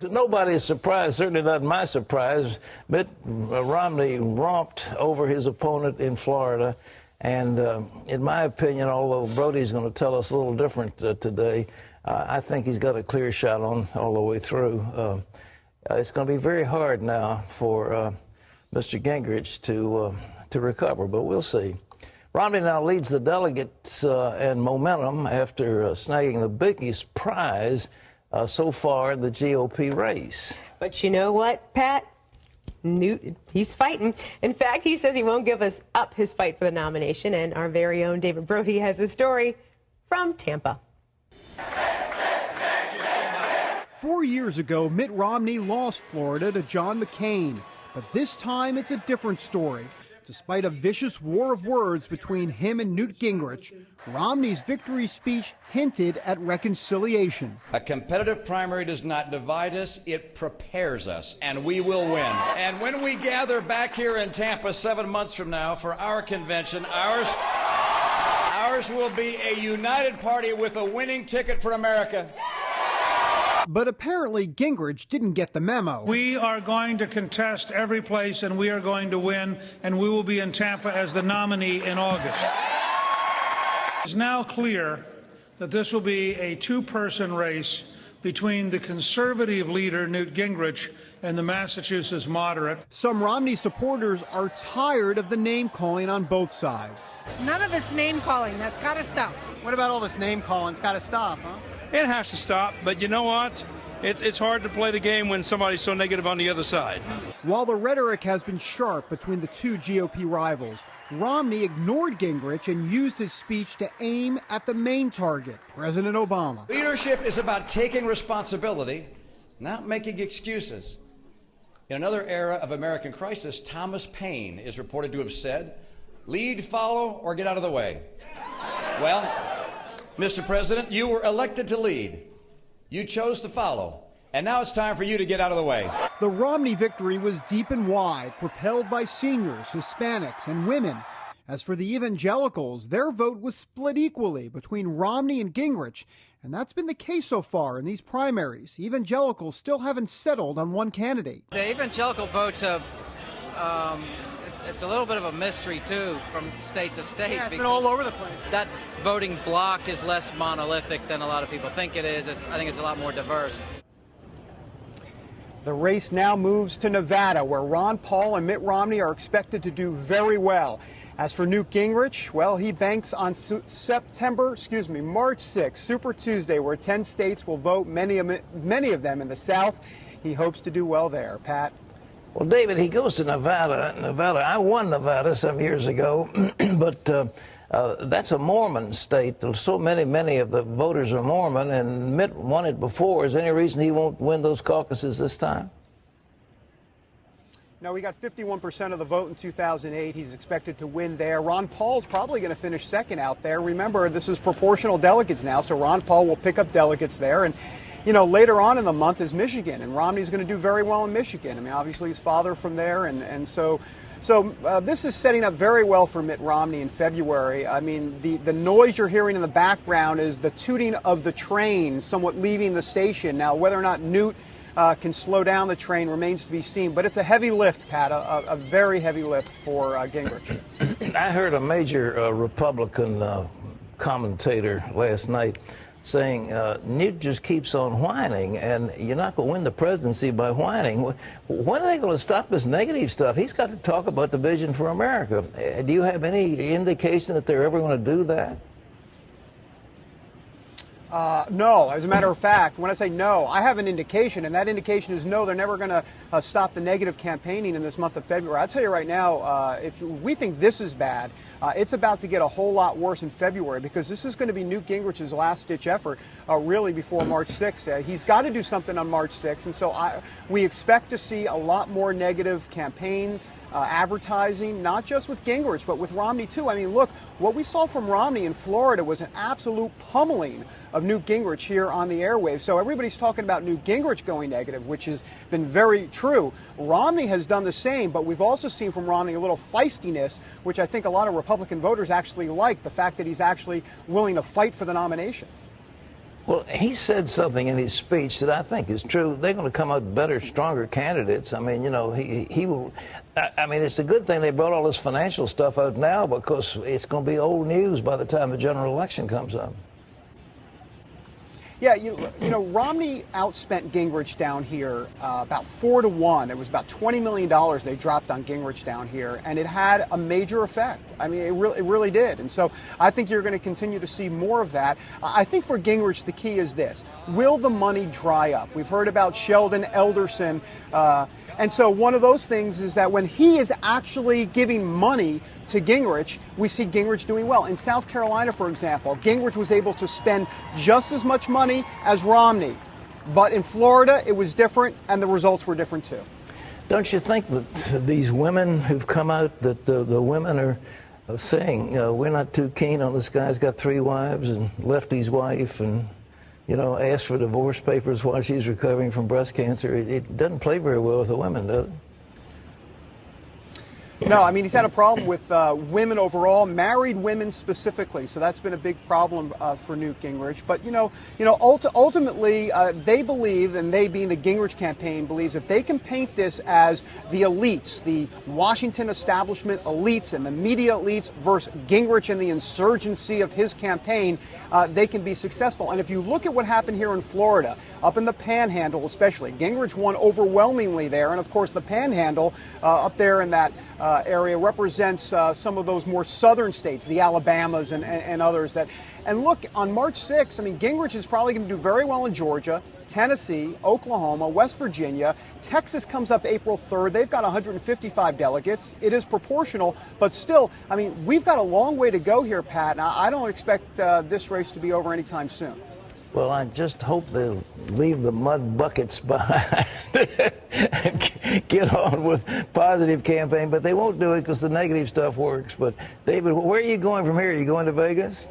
To nobody's surprise, certainly not my surprise, Mitt Romney romped over his opponent in Florida. And in my opinion, although Brody's going to tell us a little different today, I think he's got a clear shot on all the way through. It's going to be very hard now for Mr. Gingrich to recover, but we'll see. Romney now leads the delegates and momentum after snagging the biggest prize so far in the GOP race. But you know what, Pat? Newt, he's fighting. In fact, he says he won't give us up his fight for the nomination. And our very own David Brody has a story from Tampa. 4 years ago, Mitt Romney lost Florida to John McCain. But this time, it's a different story. Despite a vicious war of words between him and Newt Gingrich, Romney's victory speech hinted at reconciliation. A competitive primary does not divide us, it prepares us, and we will win. And when we gather back here in Tampa 7 months from now for our convention, ours will be a united party with a winning ticket for America. But apparently Gingrich didn't get the memo. We are going to contest every place, and we are going to win, and we will be in Tampa as the nominee in August. It's now clear that this will be a two-person race between the conservative leader, Newt Gingrich, and the Massachusetts moderate. Some Romney supporters are tired of the name-calling on both sides. None of this name-calling. That's got to stop. What about all this name-calling? It's got to stop, huh? It has to stop, but you know what? It's hard to play the game when somebody's so negative on the other side. While the rhetoric has been sharp between the two GOP rivals, Romney ignored Gingrich and used his speech to aim at the main target, President Obama. Leadership is about taking responsibility, not making excuses. In another era of American crisis, Thomas Paine is reported to have said, "Lead, follow, or get out of the way." Well, Mr. President, you were elected to lead. You chose to follow. And now it's time for you to get out of the way. The Romney victory was deep and wide, propelled by seniors, Hispanics, and women. As for the evangelicals, their vote was split equally between Romney and Gingrich. And that's been the case so far in these primaries. Evangelicals still haven't settled on one candidate. The evangelical votes have it's a little bit of a mystery, too, from state to state. Yeah, it's been all over the place. That voting bloc is less monolithic than a lot of people think it is. I think it's a lot more diverse. The race now moves to Nevada, where Ron Paul and Mitt Romney are expected to do very well. As for Newt Gingrich, well, he banks on March 6th, Super Tuesday, where 10 states will vote, many of them in the South. He hopes to do well there. Pat? Well, David, he goes to Nevada. I won Nevada some years ago, but that's a Mormon state. So many of the voters are Mormon, and Mitt won it before. Is there any reason he won't win those caucuses this time? No, he got 51% of the vote in 2008. He's expected to win there. Ron Paul's probably going to finish second out there. Remember, this is proportional delegates now, so Ron Paul will pick up delegates there. And you know, later on in the month is Michigan, and Romney's going to do very well in Michigan. I mean, obviously his father from there, and so this is setting up very well for Mitt Romney in February. I mean, the noise you're hearing in the background is the tooting of the train somewhat leaving the station. Now, whether or not Newt can slow down the train remains to be seen, but it's a heavy lift, Pat, a very heavy lift for Gingrich. I heard a major Republican commentator last night saying Newt just keeps on whining, and you're not going to win the presidency by whining. When are they going to stop this negative stuff? He's got to talk about the vision for America. Do you have any indication that they're ever going to do that? No. As a matter of fact, when I say no, I have an indication, and that indication is no, they're never going to stop the negative campaigning in this month of February. I'll tell you right now, if we think this is bad, it's about to get a whole lot worse in February, because this is going to be Newt Gingrich's last-ditch effort, really, before March 6th. He's got to do something on March 6th, and so we expect to see a lot more negative campaign advertising, not just with Gingrich, but with Romney, too. I mean, look, what we saw from Romney in Florida was an absolute pummeling of Newt Gingrich here on the airwaves. So everybody's talking about Newt Gingrich going negative, which has been very true. Romney has done the same, but we've also seen from Romney a little feistiness, which I think a lot of Republican voters actually like, the fact that he's actually willing to fight for the nomination. Well, he said something in his speech that I think is true. They're going to come out better, stronger candidates. I mean, you know, he will. I mean, it's a good thing they brought all this financial stuff out now, because it's going to be old news by the time the general election comes up. Yeah, you know, Romney outspent Gingrich down here about 4-1. It was about $20 million they dropped on Gingrich down here, and it had a major effect. I mean, it really did. And so I think you're going to continue to see more of that. I think for Gingrich, the key is this: will the money dry up? We've heard about Sheldon Elderson. And so one of those things is that when he is actually giving money to Gingrich, we see Gingrich doing well. In South Carolina, for example, Gingrich was able to spend just as much money as Romney. But in Florida, it was different, and the results were different, too. Don't you think that these women who've come out, that the women are saying, we're not too keen on this guy? He's got 3 wives and left his wife and, you know, asked for divorce papers while she's recovering from breast cancer. It doesn't play very well with the women, does it? No, I mean, he's had a problem with women overall, married women specifically. So that's been a big problem for Newt Gingrich. But, ultimately, they believe, and they being the Gingrich campaign, believes if they can paint this as the elites, the Washington establishment elites and the media elites versus Gingrich and the insurgency of his campaign, they can be successful. And if you look at what happened here in Florida, up in the Panhandle especially, Gingrich won overwhelmingly there. And, of course, the Panhandle up there in that area represents some of those more southern states, the Alabamas and others. And look, on March 6th, I mean, Gingrich is probably going to do very well in Georgia, Tennessee, Oklahoma, West Virginia. Texas comes up April 3rd. They've got 155 delegates. It is proportional, but still, I mean, we've got a long way to go here, Pat. Now, I don't expect this race to be over anytime soon. Well, I just hope they'll leave the mud buckets behind and get on with positive campaign. But they won't do it because the negative stuff works. But, David, where are you going from here? Are you going to Vegas?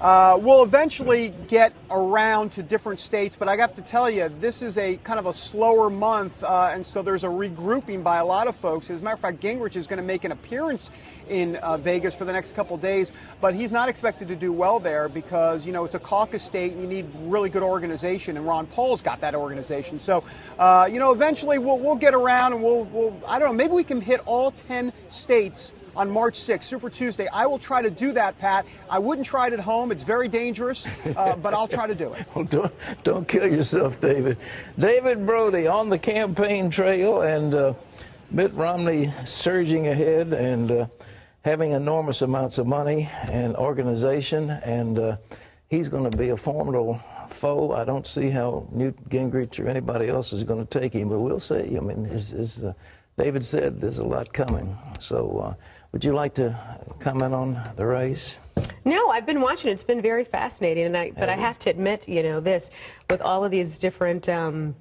We'll eventually get around to different states, but I have to tell you, this is a kind of a slower month, and so there's a regrouping by a lot of folks. As a matter of fact, Gingrich is going to make an appearance in Vegas for the next couple of days, but he's not expected to do well there because, you know, it's a caucus state and you need really good organization, and Ron Paul's got that organization. So, eventually we'll get around and we'll I don't know, maybe we can hit all 10 states on March 6th, Super Tuesday. I will try to do that, Pat. I wouldn't try it at home. It's very dangerous, but I'll try to do it. Well, don't kill yourself, David. David Brody on the campaign trail, and Mitt Romney surging ahead and having enormous amounts of money and organization, and he's going to be a formidable foe. I don't see how Newt Gingrich or anybody else is going to take him, but we'll see. I mean, as David said, there's a lot coming. So would you like to comment on the race? No, I've been watching it. It's been very fascinating, but I have to admit, this, with all of these different, not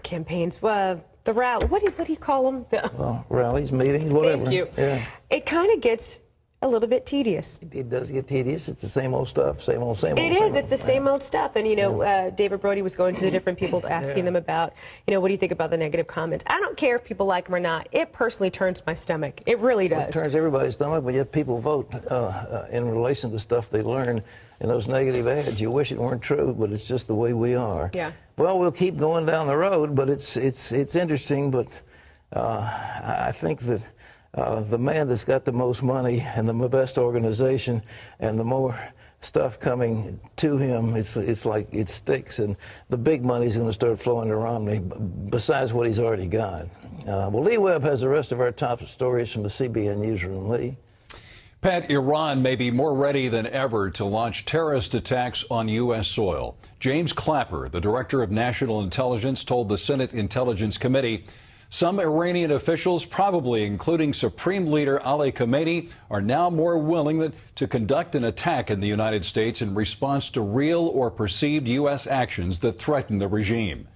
campaigns, the rally, what do you call them? Well, rallies, meetings, whatever. Thank you. Yeah. It kind of gets a little bit tedious. It does get tedious. It's the same old stuff, same old. It is. It's the same old stuff. And, David Brody was going to the different people, asking them about, what do you think about the negative comments? I don't care if people like them or not. It personally turns my stomach. It really does. Well, it turns everybody's stomach, but yet people vote in relation to stuff they learn in those negative ads. You wish it weren't true, but it's just the way we are. Yeah. Well, we'll keep going down the road, but it's interesting. But I think that the man that's got the most money and the best organization and the more stuff coming to him, it's like it sticks, and the big money's going to start flowing to Romney besides what he's already got. Well, Lee Webb has the rest of our top stories from the CBN newsroom. Lee? Pat, Iran may be more ready than ever to launch terrorist attacks on U.S. soil. James Clapper, the director of national intelligence, told the Senate Intelligence Committee some Iranian officials, probably including Supreme Leader Ali Khamenei, are now more willing to conduct an attack in the United States in response to real or perceived U.S. actions that threaten the regime.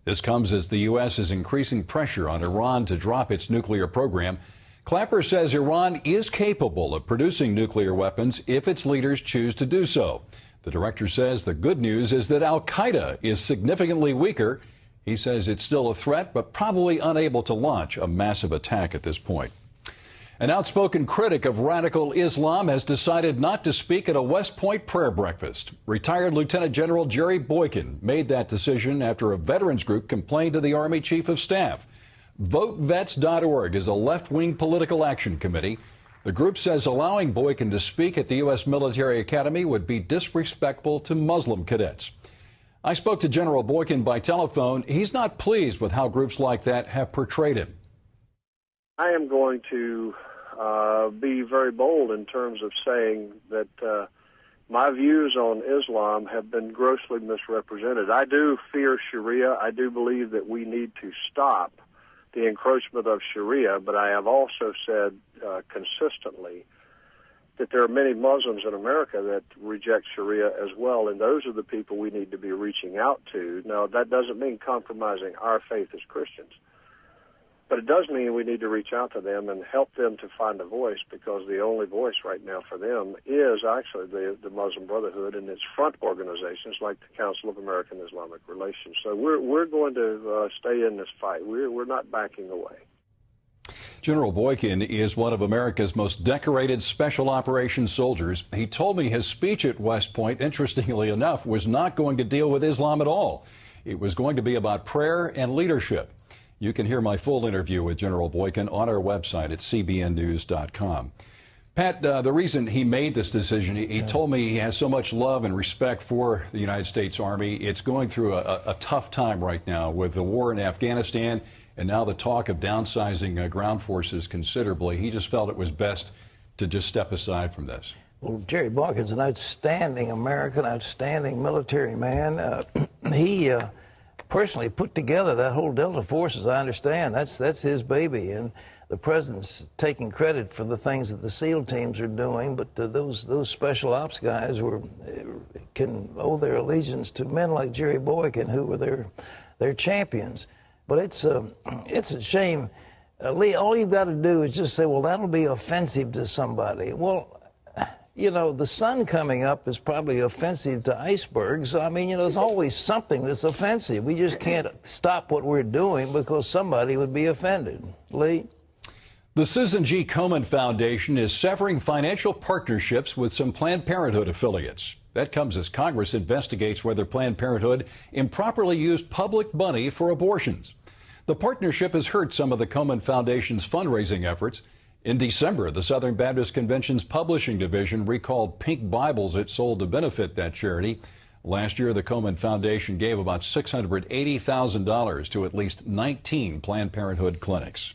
This comes as the U.S. is increasing pressure on Iran to drop its nuclear program. Clapper says Iran is capable of producing nuclear weapons if its leaders choose to do so. The director says the good news is that al-Qaeda is significantly weaker. He says it's still a threat, but probably unable to launch a massive attack at this point. An outspoken critic of radical Islam has decided not to speak at a West Point prayer breakfast. Retired Lieutenant General Jerry Boykin made that decision after a veterans group complained to the Army Chief of Staff. VoteVets.org is a left-wing political action committee. The group says allowing Boykin to speak at the U.S. Military Academy would be disrespectful to Muslim cadets. I spoke to General Boykin by telephone. He's not pleased with how groups like that have portrayed him. I am going to be very bold in terms of saying that my views on Islam have been grossly misrepresented. I do fear Sharia. I do believe that we need to stop the encroachment of Sharia, but I have also said consistently that there are many Muslims in America that reject Sharia as well, and those are the people we need to be reaching out to. Now, that doesn't mean compromising our faith as Christians, but it does mean we need to reach out to them and help them to find a voice, because the only voice right now for them is actually the Muslim Brotherhood and its front organizations like the Council of American Islamic Relations. So we're going to stay in this fight. We're not backing away. General Boykin is one of America's most decorated special operations soldiers. He told me his speech at West Point, interestingly enough, was not going to deal with Islam at all. It was going to be about prayer and leadership. You can hear my full interview with General Boykin on our website at cbnnews.com. Pat, the reason he made this decision, he told me he has so much love and respect for the United States Army. It's going through a tough time right now with the war in Afghanistan and now the talk of downsizing ground forces considerably. He just felt it was best to just step aside from this. Well, Jerry Boykin's an outstanding American, outstanding military man. He personally put together that whole Delta Force, as I understand. That's his baby, and the president's taking credit for the things that the SEAL teams are doing, but those special ops guys can owe their allegiance to men like Jerry Boykin, who were their champions. But it's a shame. Lee, all you've got to do is just say, well, that'll be offensive to somebody. Well, you know, the sun coming up is probably offensive to icebergs. I mean, you know, there's always something that's offensive. We just can't stop what we're doing because somebody would be offended. Lee? The Susan G. Komen Foundation is severing financial partnerships with some Planned Parenthood affiliates. That comes as Congress investigates whether Planned Parenthood improperly used public money for abortions. The partnership has hurt some of the Komen Foundation's fundraising efforts. In December, the Southern Baptist Convention's publishing division recalled pink Bibles it sold to benefit that charity. Last year, the Komen Foundation gave about $680,000 to at least 19 Planned Parenthood clinics.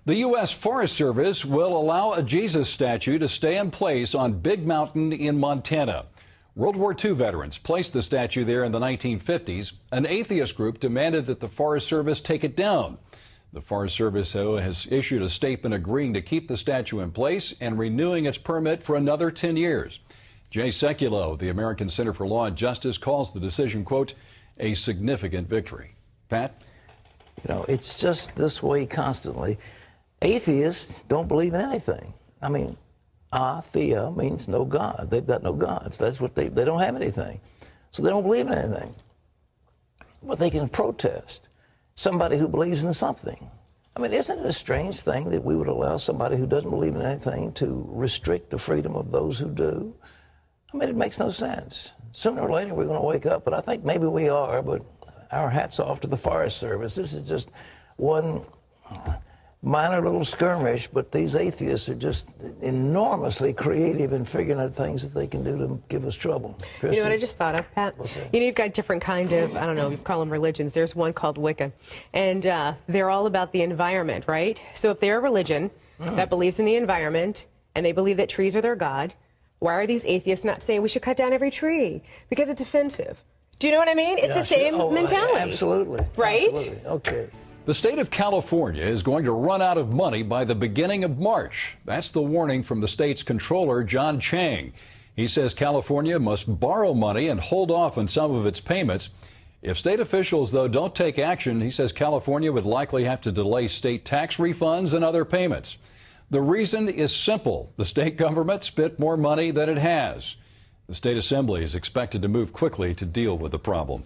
The U.S. Forest Service will allow a Jesus statue to stay in place on Big Mountain in Montana. World War II veterans placed the statue there in the 1950s. An atheist group demanded that the Forest Service take it down. The Forest Service, though, has issued a statement agreeing to keep the statue in place and renewing its permit for another 10 years. Jay Sekulow, the American Center for Law and Justice, calls the decision, quote, a significant victory. Pat? You know, it's just this way constantly. Atheists don't believe in anything. I mean, atheia means no God. They've got no gods. That's what they don't have anything. So they don't believe in anything. But they can protest somebody who believes in something. I mean, isn't it a strange thing that we would allow somebody who doesn't believe in anything to restrict the freedom of those who do? I mean, it makes no sense. Sooner or later, we're going to wake up, but I think maybe we are, but our hat's off to the Forest Service. This is just one minor little skirmish, but these atheists are just enormously creative in figuring out things that they can do to give us trouble. Christy? You know what I just thought of, Pat? You know, you've got different kind of, I don't know, call them religions. There's one called Wicca, and they're all about the environment, right? So if they're a religion that believes in the environment and they believe that trees are their god, why are these atheists not saying we should cut down every tree? Because it's offensive. Do you know what I mean? It's the same mentality. Absolutely. Right? Absolutely. Okay. The state of California is going to run out of money by the beginning of March. That's the warning from the state's controller, John Chang. He says California must borrow money and hold off on some of its payments. If state officials, though, don't take action, he says California would likely have to delay state tax refunds and other payments. The reason is simple. The state government spent more money than it has. The state assembly is expected to move quickly to deal with the problem.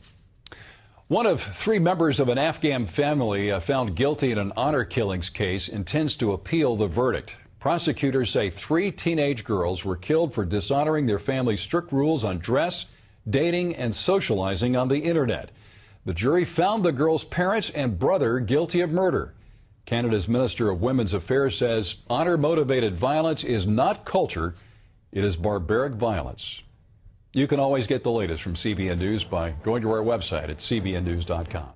One of 3 members of an Afghan family found guilty in an honor killings case intends to appeal the verdict. Prosecutors say 3 teenage girls were killed for dishonoring their family's strict rules on dress, dating, and socializing on the internet. The jury found the girls' parents and brother guilty of murder. Canada's Minister of Women's Affairs says honor-motivated violence is not culture, it is barbaric violence. You can always get the latest from CBN News by going to our website at cbnnews.com.